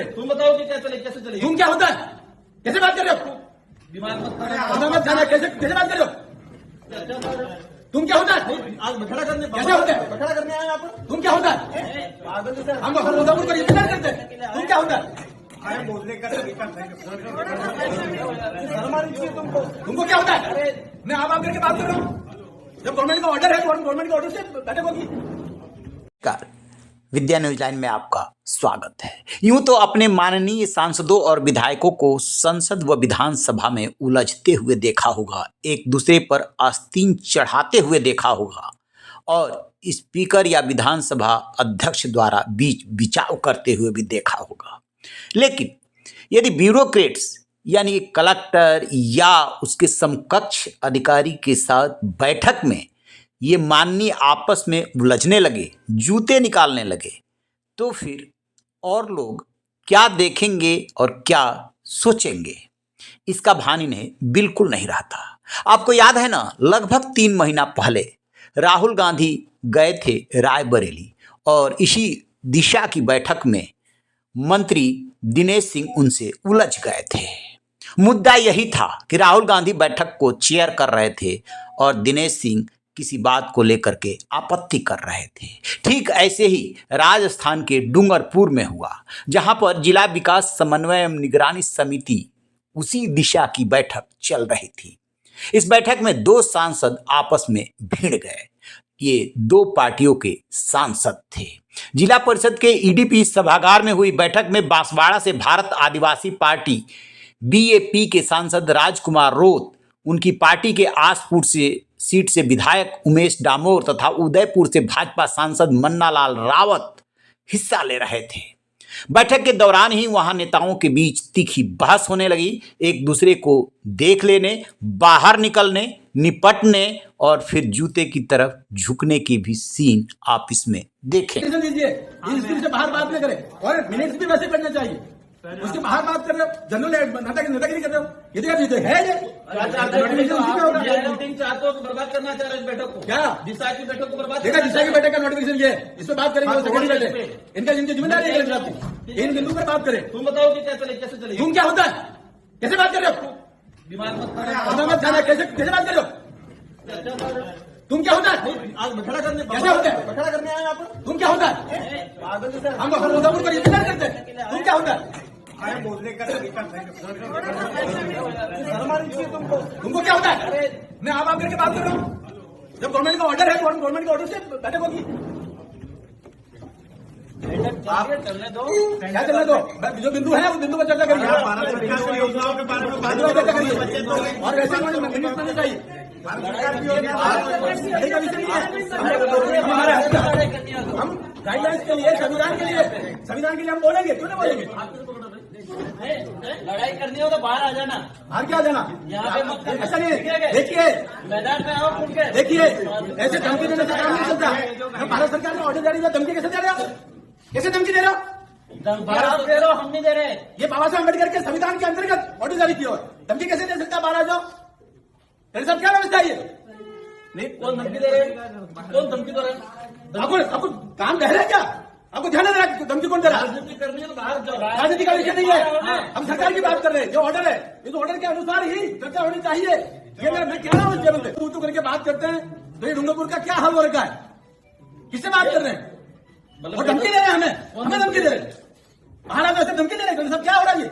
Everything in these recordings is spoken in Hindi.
तुम बताओ कि कैसे चले तुम क्या होता है? कैसे बात कर रहे हो? दिमाग मत मत जाना, कैसे बात कर रहे हो? तुम क्या होता है? आज बखड़ा करने कैसे होता है? बखड़ा करने आए आप तुम क्या होता है? पागल से हम मुजफ्फरपुर पर इंतजार करते हैं। तुम क्या होता है? बोलने का तरीका शर्म आनी चाहिए तुमको। तुमको क्या होता है? मैं आप करके बात कर रहा हूँ। जब गवर्नमेंट का ऑर्डर है, गवर्नमेंट के ऑर्डर से बैठक होगी। नमस्कार, विद्या न्यूज लाइन में आपका स्वागत है। यूं तो अपने माननीय सांसदों और विधायकों को संसद व विधानसभा में उलझते हुए देखा होगा, एक दूसरे पर आस्तीन चढ़ाते हुए देखा होगा और स्पीकर या विधानसभा अध्यक्ष द्वारा बीच बिचाव करते हुए भी देखा होगा। लेकिन यदि ब्यूरोक्रेट्स यानी कलेक्टर या उसके समकक्ष अधिकारी के साथ बैठक में ये माननीय आपस में उलझने लगे, जूते निकालने लगे, तो फिर और लोग क्या देखेंगे और क्या सोचेंगे, इसका भान इन्हें बिल्कुल नहीं रहता। आपको याद है ना, लगभग 3 महीना पहले राहुल गांधी गए थे रायबरेली और इसी दिशा की बैठक में मंत्री दिनेश सिंह उनसे उलझ गए थे। मुद्दा यही था कि राहुल गांधी बैठक को चेयर कर रहे थे और दिनेश सिंह किसी बात को लेकर के आपत्ति कर रहे थे। ठीक ऐसे ही राजस्थान के डूंगरपुर में हुआ, जहां पर जिला विकास समन्वय एवं निगरानी समिति उसी दिशा की बैठक चल रही थी। इस बैठक में 2 सांसद आपस में भिड़ गए। ये 2 पार्टियों के सांसद थे। जिला परिषद के ईडीपी सभागार में हुई बैठक में बांसवाड़ा से भारत आदिवासी पार्टी बीएपी के सांसद राजकुमार रोत, उनकी पार्टी के आसपुर से सीट से विधायक उमेश डामोर तथा उदयपुर से भाजपा सांसद मन्नालाल रावत हिस्सा ले रहे थे। बैठक के दौरान ही वहां नेताओं के बीच तीखी बहस होने लगी। एक दूसरे को देख लेने, बाहर निकलने, निपटने और फिर जूते की तरफ झुकने की भी सीन आप इसमें देखें। से बाहर बात न करें और मिनट्स भी वैसे करना चाहिए। उसके बाहर बात कर रहे हो, जनरल नेतागिरी कर रहे हो, ये तो है ये। मीटिंग चाहते हो तो बर्बाद करना चाह रहे हैं इस बैठक को। क्या दिशा की बैठक को बर्बाद देखा? दिशा की बैठक का नोटिफिकेशन ये है, इस पर बात करेंगे। इनका जिनकी जिम्मेदारी है, इन बिंदु पर बात करें। तुम बताओ कि कैसे चले तुम क्या होता है? कैसे बात कर रहे हो? दिमाग मत जाना, कैसे बात कर रहे हो? तुम क्या होता है? आज बखड़ा करने कैसे होता है? बखड़ा करने आए आप तुम क्या होता है? पागल से हम मुजफ्फरपुर पर इंतजार करते हैं। तुम क्या होता है? बोलने का तरीका शर्म आनी चाहिए तुमको क्या होता है? मैं आप करके बात कर रहा हूँ। जब गवर्नमेंट का ऑर्डर है, गवर्नमेंट के ऑर्डर से बैठक होगी। आप चलने दो। क्या चलने दो? जो बिंदु है उस बिंदु पर चर्चा करिए। भारत सरकार की योजनाओं के बारे में बात चर्चा करिए और वैसे मिनट में चाहिए। भारत सरकार की योजना हम गाइडलाइंस के लिए, संविधान के लिए हम बोलेंगे, क्यों नहीं बोलेंगे? लड़ाई करनी हो तो बाहर आ जाना। बाहर क्या जाना? यहाँ पे मत करना। ऐसा नहीं है। देखिए, मैदान में आओ खुल के। देखिए, ऐसे धमकी देने से काम नहीं चलता। भारत सरकार ने ऑर्डर जारी किया, धमकी कैसे दे रहे हो? कैसे धमकी दे रहे हो? भारत दे रहे हो, हम नहीं दे रहे। ये बाबा साहब अम्बेडकर के संविधान के अंतर्गत ऑर्डर जारी किया, धमकी कैसे दे सकता? बाहर आ जाओ। तेरे साहब क्या व्यवस्था है ये? नहीं, कौन धमकी दे रहे? कौन धमकी दे रहे? आपको काम कह रहे हैं क्या? आपको ध्यान दे रहा है धमकी कौन दे रहा है? राजनीति करनी है तो बाहर जाओ। राजनीति का विषय नहीं है, हम सरकार की बात कर रहे हैं। जो ऑर्डर है, इस ऑर्डर के अनुसार ही चर्चा होनी चाहिए। ये मैं कह रहा हूँ, जरूर तू करके बात करते हैं तो ये डूंगरपुर का क्या हाल हो रखा है? किससे बात कर रहे हैं? और धमकी दे रहे हैं हमें धमकी दे रहे हैं। महाराज ऐसे धमकी दे रहे हैं, सब क्या हो रहा है ये?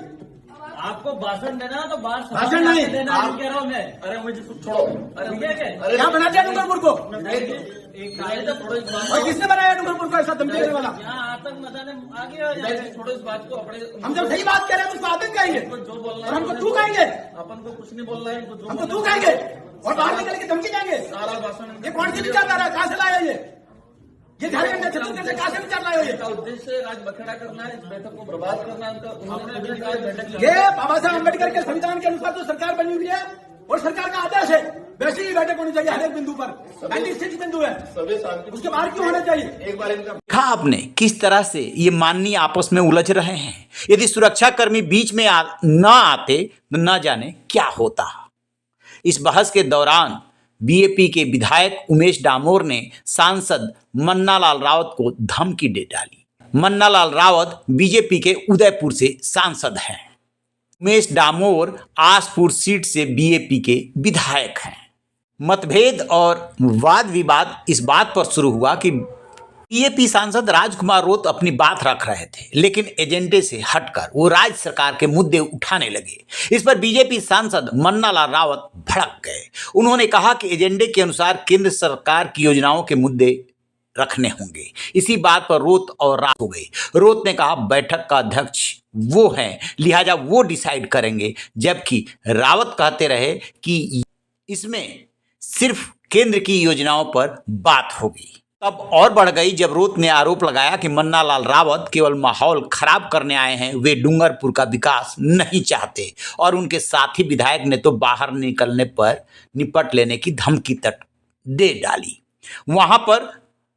आपको भाषण देना तो बाहर भाषण नहीं देना कह रहा हूँ मैं। अरे मुझे छोड़ो। अरे क्या बना दिया डूंगरपुर को? छोड़ो और किसने बनाया डूंगरपुर को ऐसा धमकी देने वाला? यहाँ आतंक मचाने आगे हो जाए। छोड़ो इस बात को। अपने हम जब सही बात कह रहे हैं तो उसको आतंक कहेंगे, जो बोलना और हमको तू कहेंगे। अपन को कुछ नहीं बोलना है, हमको तू कहेंगे और बाहर निकल के धमकी देंगे। सारा भाषण ये कौन सी विचारधारा है? कहाँ से लाया ये झारखंड में छत्तीसगढ़ से कहाँ से विचार लाया ये? का उद्देश्य आज बखेड़ा करना है, इस बैठक को बर्बाद करना है। उन्होंने भी कहा बैठक ये बाबा साहब अम्बेडकर के संविधान के अनुसार तो सरकार बनी हुई है और सरकार का आदेश है, वैसी ही बैठक होनी चाहिए हर एक बिंदु पर। 96 बिंदु है, उसके बाहर क्यों होना चाहिए? एक बार इनका देखा आपने किस तरह से ये माननीय आपस में उलझ रहे हैं। यदि सुरक्षाकर्मी बीच में न आते तो न जाने क्या होता। इस बहस के दौरान बीएपी के विधायक उमेश डामोर ने सांसद मन्नालाल रावत को धमकी दे डाली। मन्नालाल रावत बीजेपी के उदयपुर से सांसद हैं। उमेश डामोर आसपुर सीट से बीएपी के विधायक हैं। मतभेद और वाद विवाद इस बात पर शुरू हुआ कि बीएपी सांसद राजकुमार रोत अपनी बात रख रहे थे, लेकिन एजेंडे से हटकर वो राज्य सरकार के मुद्दे उठाने लगे। इस पर बीजेपी सांसद मन्नालाल रावत भड़क गए। उन्होंने कहा कि एजेंडे के अनुसार केंद्र सरकार की योजनाओं के मुद्दे रखने होंगे। इसी बात पर रोत और रात हो गई। रोत ने कहा बैठक का अध्यक्ष वो हैं, लिहाजा वो डिसाइड करेंगे, जबकि रावत कहते रहे कि इसमें सिर्फ केंद्र की योजनाओं पर बात होगी। तब और बढ़ गई जब रोत ने आरोप लगाया कि मन्नालाल रावत केवल माहौल खराब करने आए हैं, वे डूंगरपुर का विकास नहीं चाहते और उनके साथी विधायक ने तो बाहर निकलने पर निपट लेने की धमकी तक दे डाली। वहां पर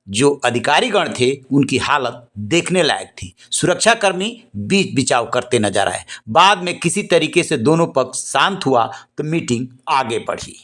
जो अधिकारीगण थे उनकी हालत देखने लायक थी। सुरक्षाकर्मी बीच बिचाव करते नजर आए। बाद में किसी तरीके से दोनों पक्ष शांत हुआ तो मीटिंग आगे बढ़ी।